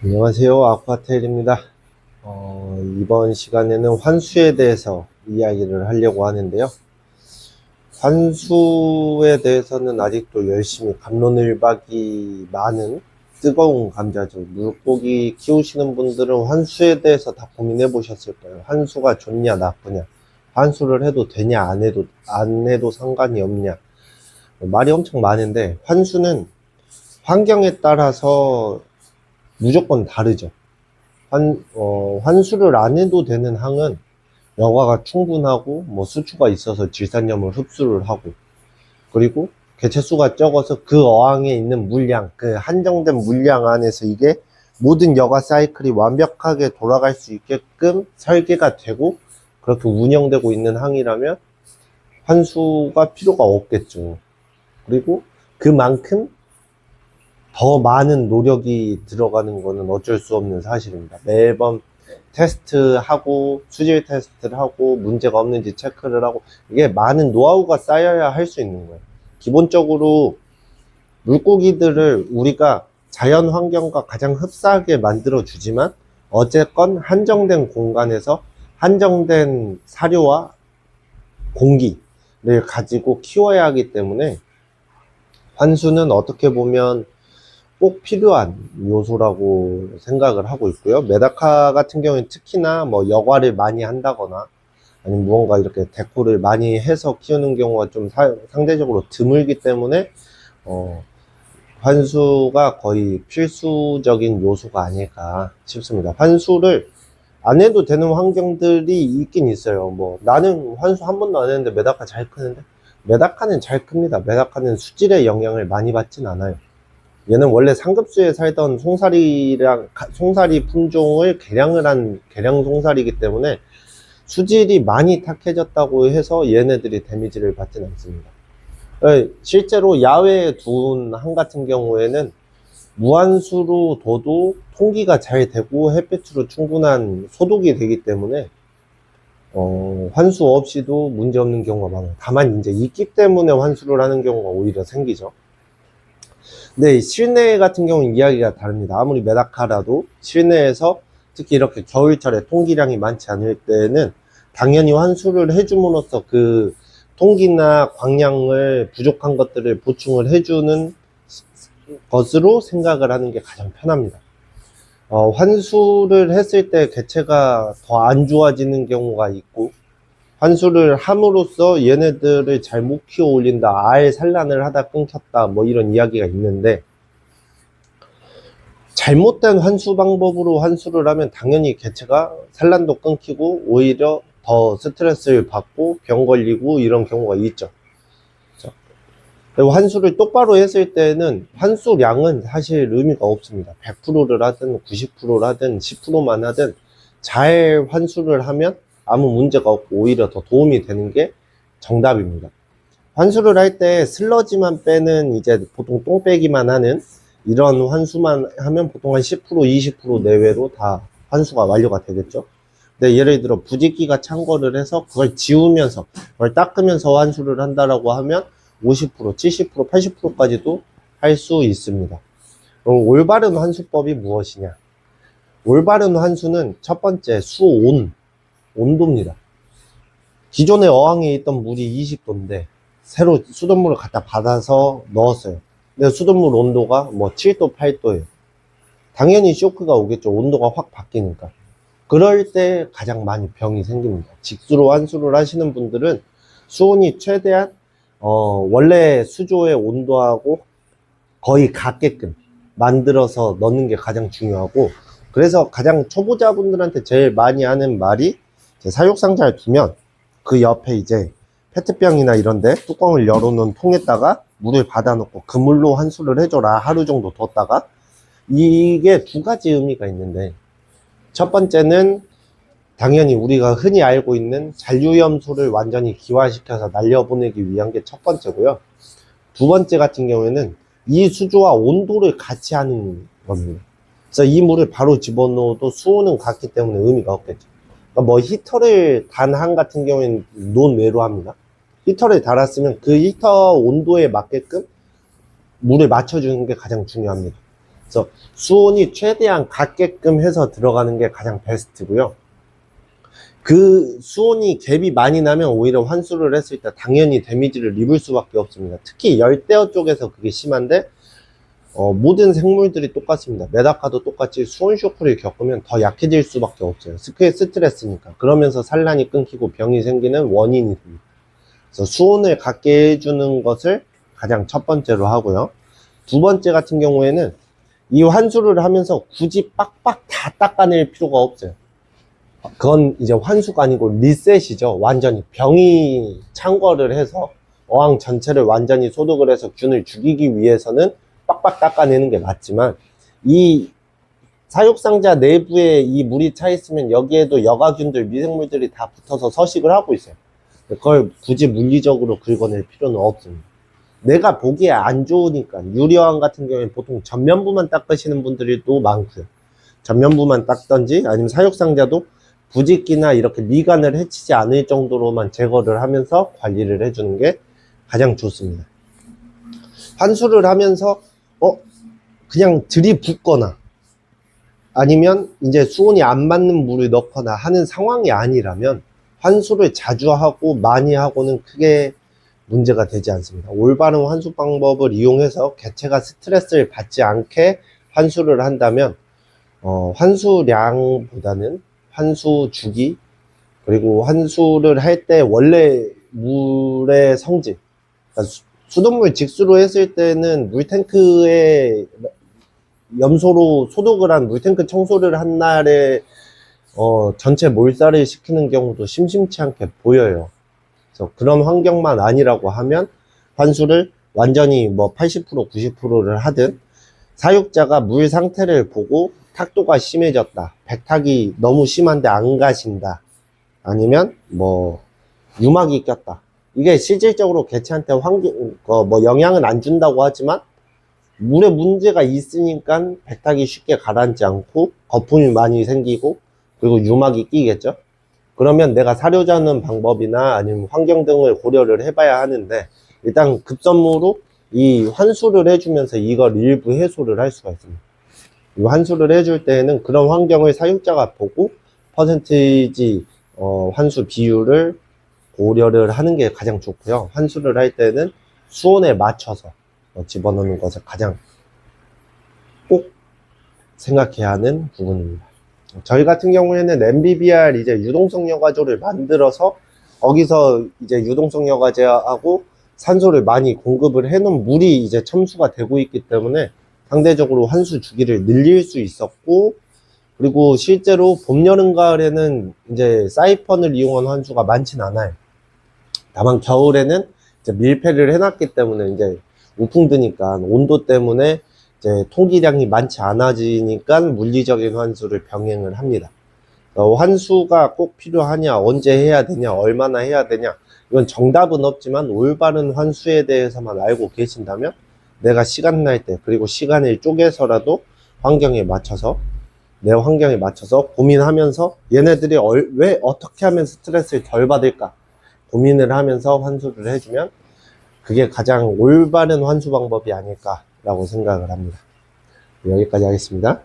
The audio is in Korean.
안녕하세요. 아쿠아테일입니다. 이번 시간에는 환수에 대해서 이야기를 하려고 하는데요. 환수에 대해서는 아직도 열심히 갑론을박이 많은 뜨거운 감자죠. 물고기 키우시는 분들은 환수에 대해서 다 고민해 보셨을 거예요. 환수가 좋냐, 나쁘냐, 환수를 해도 되냐, 안 해도 상관이 없냐. 말이 엄청 많은데, 환수는 환경에 따라서 무조건 다르죠. 환수를 안 해도 되는 항은 여과가 충분하고 뭐 수초가 있어서 질산염을 흡수를 하고, 그리고 개체수가 적어서 그 어항에 있는 물량, 그 한정된 물량 안에서 이게 모든 여과 사이클이 완벽하게 돌아갈 수 있게끔 설계가 되고 그렇게 운영되고 있는 항이라면 환수가 필요가 없겠죠. 그리고 그만큼 더 많은 노력이 들어가는 거는 어쩔 수 없는 사실입니다. 매번 테스트하고 수질 테스트를 하고 문제가 없는지 체크를 하고, 이게 많은 노하우가 쌓여야 할 수 있는 거예요. 기본적으로 물고기들을 우리가 자연 환경과 가장 흡사하게 만들어 주지만 어쨌건 한정된 공간에서 한정된 사료와 공기를 가지고 키워야 하기 때문에 환수는 어떻게 보면 꼭 필요한 요소라고 생각을 하고 있고요. 메다카 같은 경우는 특히나 뭐 여과를 많이 한다거나 아니면 무언가 이렇게 데코를 많이 해서 키우는 경우가 좀 상대적으로 드물기 때문에 환수가 거의 필수적인 요소가 아닐까 싶습니다. 환수를 안 해도 되는 환경들이 있긴 있어요. 뭐 나는 환수 한 번도 안 했는데 메다카 잘 크는데, 메다카는 잘 큽니다. 메다카는 수질의 영향을 많이 받진 않아요. 얘는 원래 상급수에 살던 송사리 품종을 개량을 한 개량 송사리이기 때문에 수질이 많이 탁해졌다고 해서 얘네들이 데미지를 받진 않습니다. 실제로 야외에 둔 항 같은 경우에는 무한수로 둬도 통기가 잘 되고 햇빛으로 충분한 소독이 되기 때문에 환수 없이도 문제없는 경우가 많아요. 다만 이제 있기 때문에 환수를 하는 경우가 오히려 생기죠. 네, 실내 같은 경우는 이야기가 다릅니다. 아무리 메다카라도 실내에서 특히 이렇게 겨울철에 통기량이 많지 않을 때는 당연히 환수를 해줌으로써 그 통기나 광량을 부족한 것들을 보충을 해주는 것으로 생각을 하는 게 가장 편합니다. 환수를 했을 때 개체가 더 안 좋아지는 경우가 있고, 환수를 함으로써 얘네들을 잘못 키워 올린다, 알 산란을 하다 끊겼다, 뭐 이런 이야기가 있는데, 잘못된 환수 방법으로 환수를 하면 당연히 개체가 산란도 끊기고 오히려 더 스트레스를 받고 병 걸리고 이런 경우가 있죠. 그리고 환수를 똑바로 했을 때는 환수량은 사실 의미가 없습니다. 100%를 하든 90%를 하든 10%만 하든 잘 환수를 하면 아무 문제가 없고 오히려 더 도움이 되는 게 정답입니다. 환수를 할 때 슬러지만 빼는, 이제 보통 똥 빼기만 하는 이런 환수만 하면 보통 한 10%, 20% 내외로 다 환수가 완료가 되겠죠. 근데 예를 들어 부직기가 찬 거를 해서 그걸 지우면서 그걸 닦으면서 환수를 한다라고 하면 50%, 70%, 80%까지도 할 수 있습니다. 그럼 올바른 환수법이 무엇이냐? 올바른 환수는 첫 번째 온도입니다. 기존에 어항에 있던 물이 20도인데 새로 수돗물을 갖다 받아서 넣었어요. 근데 수돗물 온도가 뭐 7도, 8도예요. 당연히 쇼크가 오겠죠. 온도가 확 바뀌니까. 그럴 때 가장 많이 병이 생깁니다. 직수로 환수를 하시는 분들은 수온이 최대한 원래 수조의 온도하고 거의 같게끔 만들어서 넣는 게 가장 중요하고, 그래서 가장 초보자분들한테 제일 많이 하는 말이, 사육상자를 두면 그 옆에 이제 페트병이나 이런데 뚜껑을 열어놓은 통에다가 물을 받아놓고 그 물로 환수를 해줘라, 하루 정도 뒀다가. 이게 두 가지 의미가 있는데, 첫 번째는 당연히 우리가 흔히 알고 있는 잔류염소를 완전히 기화시켜서 날려보내기 위한 게 첫 번째고요. 두 번째 같은 경우에는 이 수조와 온도를 같이 하는 겁니다. 그래서 이 물을 바로 집어넣어도 수온은 같기 때문에 의미가 없겠죠. 그러니까 뭐 히터를 단 한 같은 경우에는 논외로 합니다. 히터를 달았으면 그 히터 온도에 맞게끔 물을 맞춰주는 게 가장 중요합니다. 그래서 수온이 최대한 같게끔 해서 들어가는 게 가장 베스트고요. 그 수온이 갭이 많이 나면 오히려 환수를 했을 때 당연히 데미지를 입을 수밖에 없습니다. 특히 열대어 쪽에서 그게 심한데 모든 생물들이 똑같습니다. 메다카도 똑같이 수온 쇼크를 겪으면 더 약해질 수밖에 없어요. 스트레스니까. 그러면서 산란이 끊기고 병이 생기는 원인이 됩니다. 그래서 수온을 갖게 해주는 것을 가장 첫 번째로 하고요. 두 번째 같은 경우에는 이 환수를 하면서 굳이 빡빡 다 닦아낼 필요가 없어요. 그건 이제 환수가 아니고 리셋이죠. 완전히 병이 창궐을 해서 어항 전체를 완전히 소독을 해서 균을 죽이기 위해서는 빡빡 닦아내는 게 맞지만, 이 사육상자 내부에 이 물이 차 있으면 여기에도 여가균들, 미생물들이 다 붙어서 서식을 하고 있어요. 그걸 굳이 물리적으로 긁어낼 필요는 없습니다. 내가 보기에 안 좋으니까. 유리어항 같은 경우에 보통 전면부만 닦으시는 분들이 또 많고요. 전면부만 닦던지 아니면 사육상자도 부직기나 이렇게 미간을 해치지 않을 정도로만 제거를 하면서 관리를 해주는 게 가장 좋습니다. 환수를 하면서 그냥 들이붓거나 아니면 이제 수온이 안 맞는 물을 넣거나 하는 상황이 아니라면 환수를 자주 하고 많이 하고는 크게 문제가 되지 않습니다. 올바른 환수 방법을 이용해서 개체가 스트레스를 받지 않게 환수를 한다면 환수량보다는 환수 주기, 그리고 환수를 할 때 원래 물의 성질, 그러니까 수돗물 직수로 했을 때는 물탱크에 염소로 소독을 한 물탱크 청소를 한 날에 전체 몰살을 시키는 경우도 심심치 않게 보여요. 그래서 그런 환경만 아니라고 하면 환수를 완전히 뭐 80%, 90%를 하든, 사육자가 물 상태를 보고 탁도가 심해졌다, 백탁이 너무 심한데 안 가신다, 아니면 뭐 유막이 꼈다, 이게 실질적으로 개체한테 영향은 안 준다고 하지만 물에 문제가 있으니까 백탁이 쉽게 가라앉지 않고 거품이 많이 생기고 그리고 유막이 끼겠죠. 그러면 내가 사료자는 방법이나 아니면 환경 등을 고려를 해봐야 하는데, 일단 급선무로 이 환수를 해주면서 이걸 일부 해소를 할 수가 있습니다. 이 환수를 해줄 때에는 그런 환경을 사육자가 보고 퍼센테이지 환수 비율을 고려를 하는 게 가장 좋고요. 환수를 할 때는 수온에 맞춰서 집어넣는 것을 가장 꼭 생각해야 하는 부분입니다. 저희 같은 경우에는 MBBR 이제 유동성 여과조를 만들어서 거기서 이제 유동성 여과제하고 산소를 많이 공급을 해놓은 물이 이제 첨수가 되고 있기 때문에 상대적으로 환수 주기를 늘릴 수 있었고, 그리고 실제로 봄, 여름, 가을에는 이제 사이펀을 이용한 환수가 많진 않아요. 다만 겨울에는 이제 밀폐를 해놨기 때문에 이제 우풍 드니까 온도 때문에 이제 통기량이 많지 않아지니까 물리적인 환수를 병행을 합니다. 환수가 꼭 필요하냐, 언제 해야 되냐, 얼마나 해야 되냐, 이건 정답은 없지만 올바른 환수에 대해서만 알고 계신다면 내가 시간 날 때, 그리고 시간을 쪼개서라도 환경에 맞춰서, 내 환경에 맞춰서 고민하면서 얘네들이 왜 어떻게 하면 스트레스를 덜 받을까 고민을 하면서 환수를 해주면 그게 가장 올바른 환수 방법이 아닐까라고 생각을 합니다. 여기까지 하겠습니다.